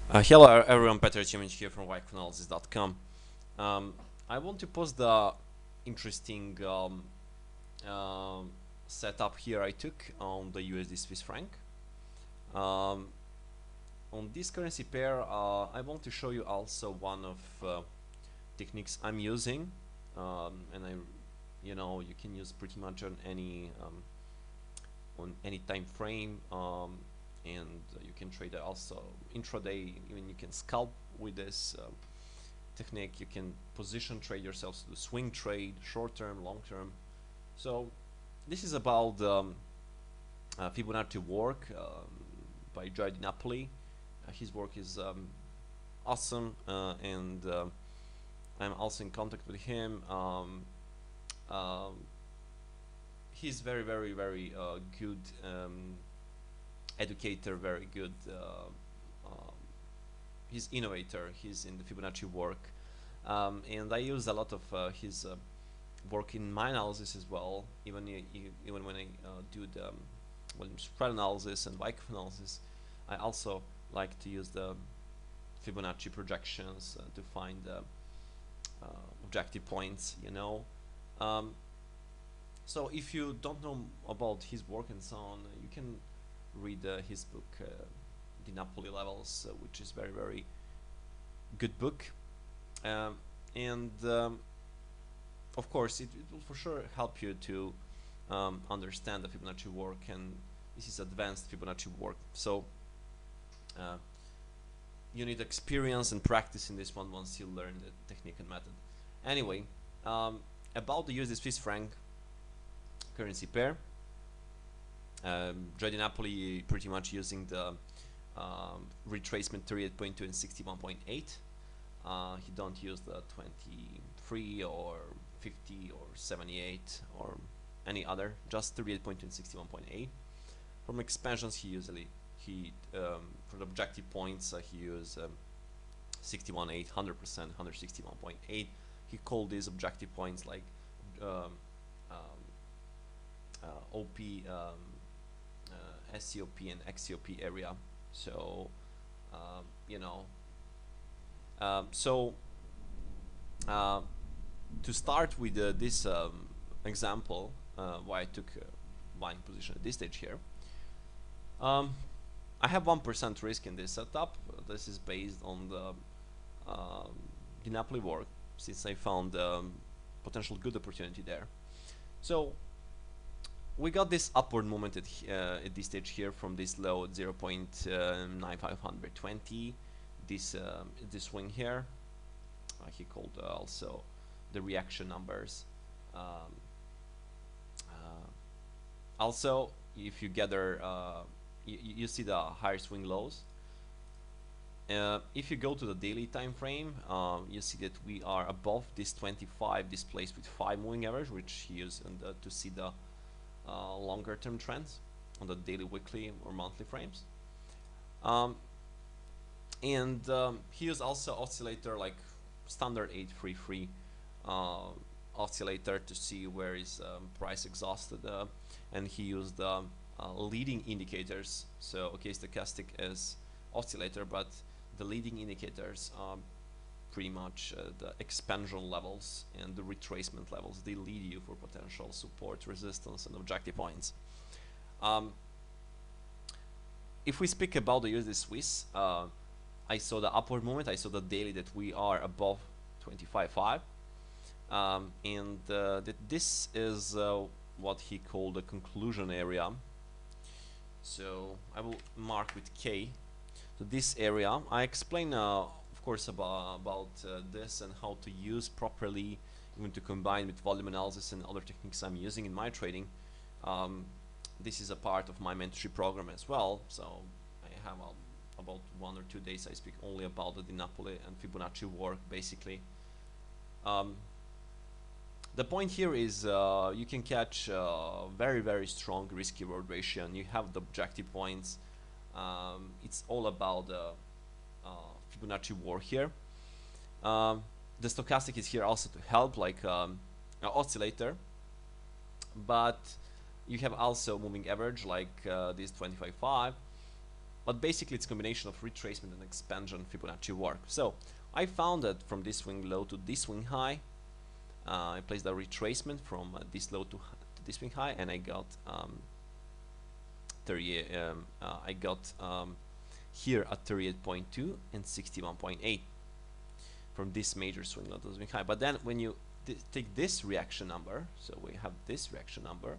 Hello everyone, Peter Chimich here from wikeanalysis.com. I want to post the interesting setup here I took on the USD Swiss franc. On this currency pair, I want to show you also one of techniques I'm using, and you can use pretty much on any time frame. And you can trade also intraday. Even you can scalp with this technique. You can position trade yourselves to the swing trade, short term, long term. So this is about Fibonacci work by Joe Dinapoli. His work is awesome, and I'm also in contact with him. He's very good educator, very good. He's innovator. He's in the Fibonacci work, and I use a lot of his work in my analysis as well. Even when I do the volume spread analysis and Wyckoff analysis, I also like to use the Fibonacci projections to find objective points. So if you don't know about his work and so on, you can read his book Dinapoli Levels, which is very good book, and of course it will for sure help you to understand the Fibonacci work, and this is advanced Fibonacci work, so you need experience and practice in this one once you learn the technique and method. Anyway, about the USD Swiss franc currency pair, Joe Dinapoli pretty much using the retracement 38.2 and 61.8. He don't use the 23 or 50 or 78 or any other, just 38.2 and 61.8. From expansions, he for the objective points he use 61.8, 100%, 161.8. He called these objective points like OP, SCOP and XCOP area. So to start with this example, why I took buying position at this stage here, I have 1% risk in this setup. This is based on the Dinapoli work, since I found potential good opportunity there. So we got this upward movement at this stage here from this low at 0.9520. This swing here, he called also the reaction numbers. Also, if you gather, you see the higher swing lows. If you go to the daily time frame, you see that we are above this 25 displaced with 5 moving average, which he used to see the longer term trends on the daily, weekly or monthly frames. And he used also oscillator like standard 833 oscillator to see where is price exhausted, and he used leading indicators. So okay, stochastic is oscillator, but the leading indicators are pretty much the expansion levels and the retracement levels. They lead you for potential support, resistance, and objective points. If we speak about the USD Swiss, I saw the upward movement. I saw the daily that we are above 25.5, and that this is what he called the conclusion area. So I will mark with K. So this area, I explain of course about this and how to use properly, even to combine with volume analysis and other techniques I'm using in my trading. This is a part of my mentorship program as well, so I have about 1 or 2 days I speak only about the Dinapoli and Fibonacci work basically. The point here is you can catch very strong risk reward ratio, and you have the objective points. It's all about the Fibonacci work here. The stochastic is here also to help, like an oscillator, but you have also moving average like this 25.5, but basically it's a combination of retracement and expansion Fibonacci work. So I found that from this swing low to this swing high, I placed a retracement from this low to this swing high, and I got here at 38.2 and 61.8 from this major swing low to swing high. But then when you take this reaction number, so we have this reaction number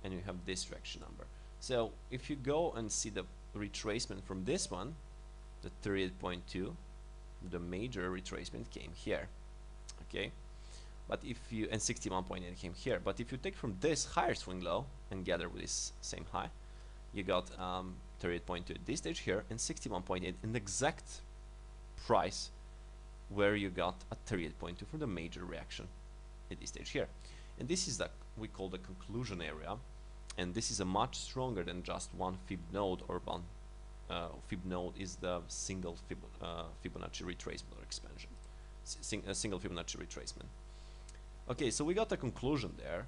and we have this reaction number. So if you go and see the retracement from this one, the 38.2, the major retracement came here, okay? But if you, and 61.8 came here, but if you take from this higher swing low and gather with this same high, you got 38.2 at this stage here and 61.8 in the exact price where you got a 38.2 for the major reaction at this stage here. And this is the, we call the conclusion area, and this is a much stronger than just one fib node, or one fib node is the single Fibonacci retracement or expansion, a single Fibonacci retracement. Okay, so we got a conclusion there.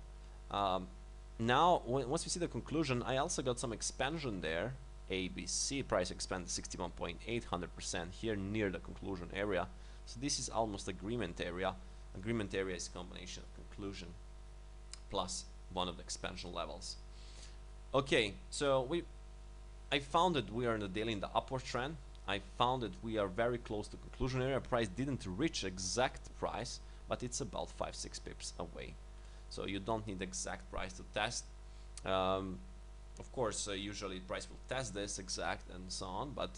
Now once we see the conclusion, I also got some expansion there. ABC price expanded 61.8, 100% here near the conclusion area. So this is almost agreement area. Agreement area is a combination of conclusion plus one of the expansion levels. Okay, so I found that we are in the daily in the upward trend. I found that we are very close to conclusion area. Price didn't reach exact price, but it's about 5-6 pips away. So you don't need exact price to test. Of course, usually price will test this exact and so on, but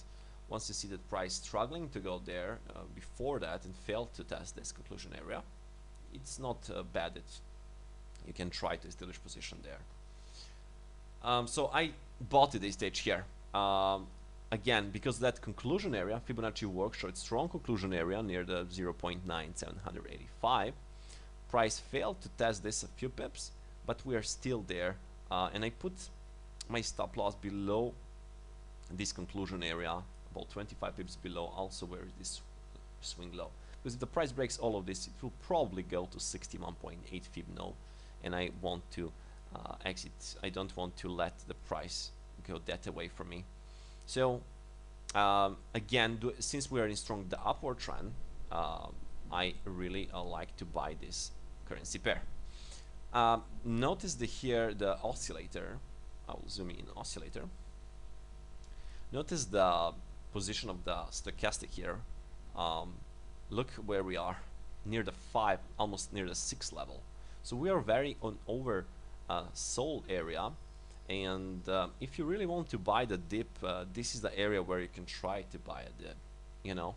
once you see that price struggling to go there before that and failed to test this conclusion area, it's not bad that you can try to establish position there. So I bought at this stage here. Again, because that conclusion area, Fibonacci work showed strong conclusion area near the 0.9785. Price failed to test this a few pips, but we are still there. And I put my stop loss below this conclusion area, about 25 pips below, also where this swing low. Because if the price breaks all of this, it will probably go to 61.8 fib node, and I want to exit. I don't want to let the price go that away from me. So again, since we are in strong the upward trend, I really like to buy this currency pair. Notice here the oscillator. I will zoom in oscillator. Notice the position of the stochastic here. Look where we are, near the 5, almost near the 6 level. So we are very on over sold area, and if you really want to buy the dip, this is the area where you can try to buy a dip, you know.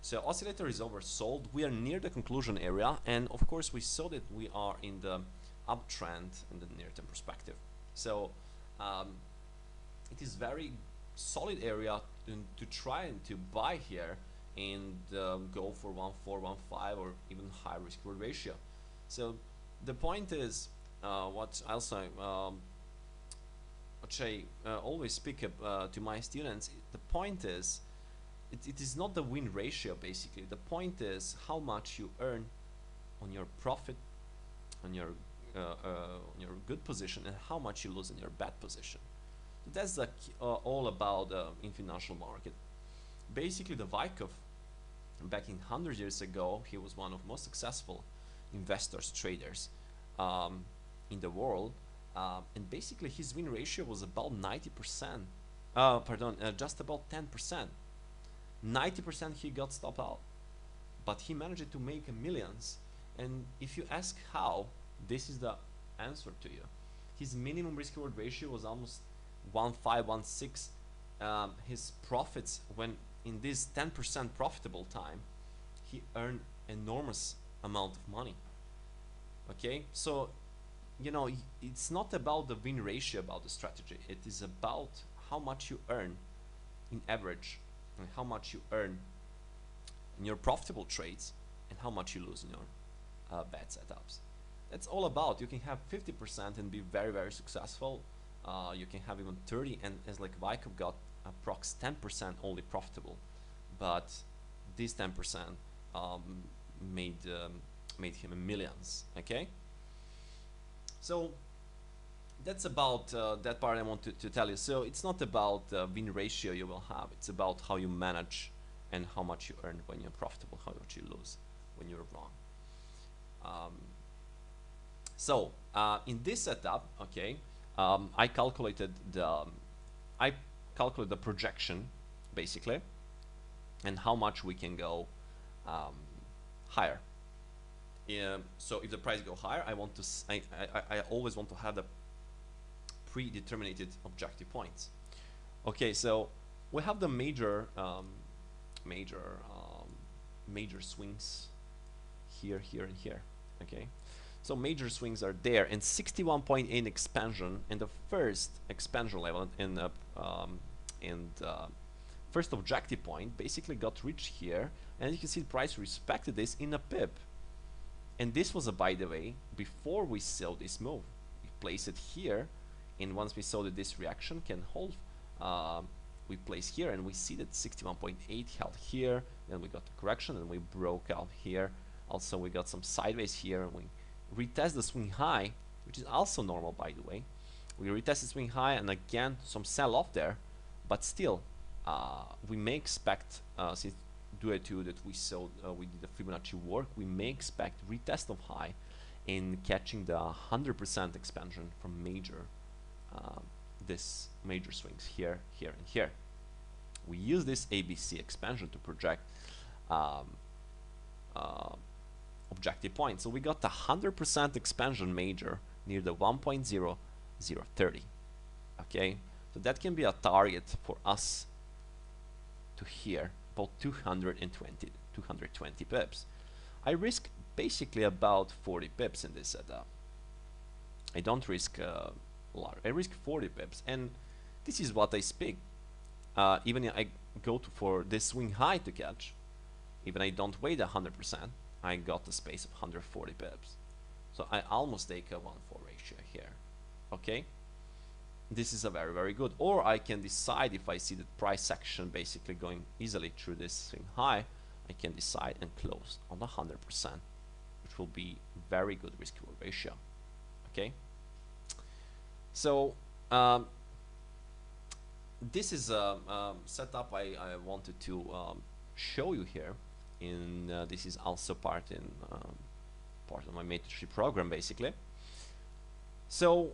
So oscillator is oversold. We are near the conclusion area, and of course we saw that we are in the uptrend in the near-term perspective. So it is very solid area to try and to buy here and go for 1.415 or even high risk reward ratio. So the point is what I always speak to my students. The point is it is not the win ratio. Basically the point is how much you earn on your profit, on your good position, and how much you lose in your bad position. So that's all about in financial market. Basically the Vykov, back in 100 years ago, he was one of the most successful investors, traders in the world, and basically his win ratio was about 90%. Just about 10%. 90% he got stopped out, but he managed to make millions. And if you ask how, this is the answer to you. His minimum risk reward ratio was almost 1.5, 1.6. His profits, when in this 10% profitable time, he earned enormous amount of money. Okay, so you know, it's not about the win ratio about the strategy. It is about how much you earn in average, and how much you earn in your profitable trades, and how much you lose in your bad setups. That's all about. You can have 50% and be very, very successful. You can have even 30, and as like Vykov got approx 10% only profitable, but this 10% made him millions. Okay, so that's about that part I want to tell you. So it's not about the win ratio you will have. It's about how you manage and how much you earn when you're profitable, how much you lose when you're wrong. In this setup, okay, I calculated the projection basically, and how much we can go higher. So if the price go higher, I always want to have the predetermined objective points. Okay, so we have the major swings here, here, and here. Okay, so major swings are there, and 61.8 expansion, and the first expansion level and first objective point basically got reached here, and you can see the price respected this in a pip. And this was, by the way, before we saw this move. We place it here, and once we saw that this reaction can hold, we place here, and we see that 61.8 held here, then we got the correction, and we broke out here. Also, we got some sideways here, and we retest the swing high, which is also normal, by the way. We retest the swing high, and again, some sell-off there, but still, we may expect, since due to that we saw we did the Fibonacci work, we may expect retest of high in catching the 100% expansion from this major swings here, here, and here. We use this ABC expansion to project objective point. So we got the 100% expansion major near the 1.0030. Okay, so that can be a target for us to here, about 220 pips. I risk basically about 40 pips in this setup. I don't risk a lot. I risk 40 pips, and this is what I speak. Even if I go for this swing high to catch, even I don't weigh the 100%, I got the space of 140 pips. So I almost take a 1-4 ratio here. Okay, this is a very, very good. Or I can decide, if I see the price action basically going easily through this swing high, I can decide and close on the 100%, which will be very good risk reward ratio. Okay, so this is a setup I wanted to show you here. This is also part of my mentorship program, basically. So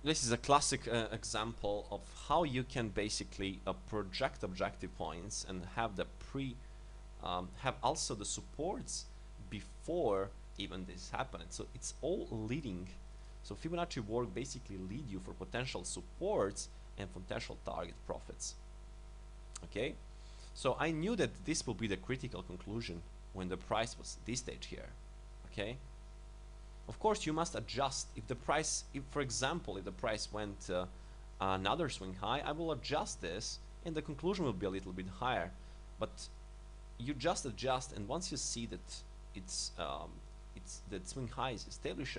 this is a classic example of how you can basically project objective points and have the have also the supports before even this happened. So it's all leading. So Fibonacci work basically lead you for potential supports and potential target profits. Okay, so I knew that this will be the critical conclusion when the price was this stage here. Okay, of course you must adjust. If the price, for example, if the price went another swing high, I will adjust this and the conclusion will be a little bit higher. But you just adjust, and once you see that that swing high is established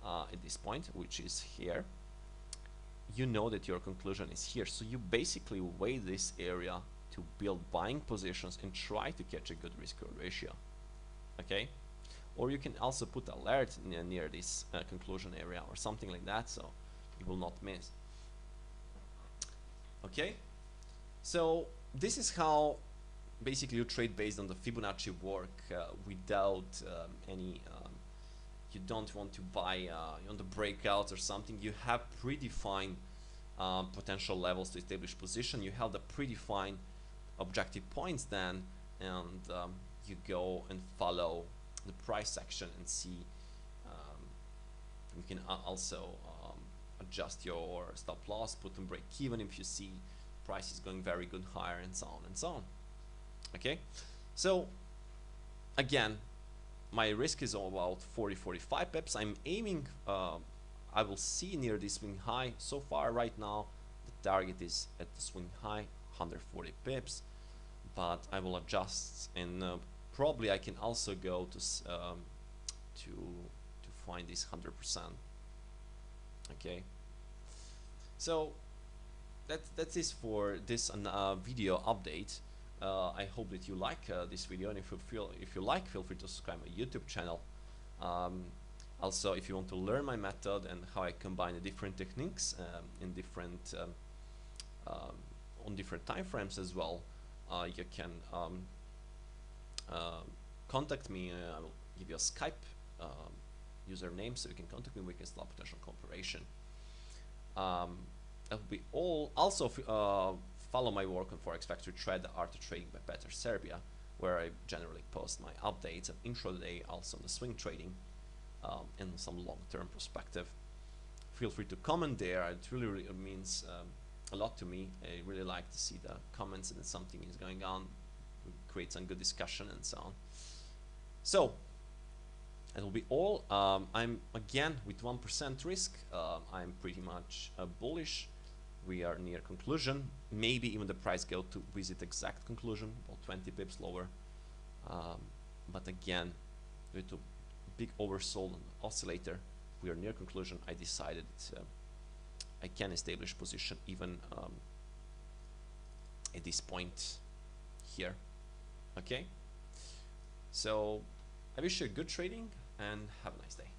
at this point, which is here, you know that your conclusion is here. So you basically weigh this area to build buying positions and try to catch a good risk reward ratio. Okay, or you can also put alert near this conclusion area or something like that, so you will not miss. Okay, so this is how basically you trade based on the Fibonacci work without any you don't want to buy on the breakouts or something. You have predefined potential levels to establish position. You have the predefined objective points then, and you go and follow the price action and see. You can also adjust your stop loss, put them break even if you see price is going very good higher, and so on and so on. Okay, so again, my risk is about 40-45 pips. I'm aiming, I will see near this swing high. So far right now the target is at the swing high, 140 pips, but I will adjust, and probably I can also go to find this 100%. Okay, so that is for this video update. I hope that you like this video, and if you like, feel free to subscribe my YouTube channel. Also, if you want to learn my method and how I combine the different techniques in different on different time frames as well, you can contact me. I will give you a Skype username so you can contact me. We can start potential cooperation. That will be all. Also, follow my work on Forex Factory Trade, the Art of Trading by Peter Serbia, where I generally post my updates and intraday, also on the swing trading in some long-term perspective. Feel free to comment there. It really means a lot to me. I really like to see the comments and that something is going on, create some good discussion and so on. So that will be all. I'm again with 1% risk. I'm pretty much bullish. We are near conclusion. Maybe even the price go to visit exact conclusion, about 20 pips lower. But again, due to big oversold on the oscillator, we are near conclusion. I decided I can establish position even at this point here. Okay, so I wish you good trading and have a nice day.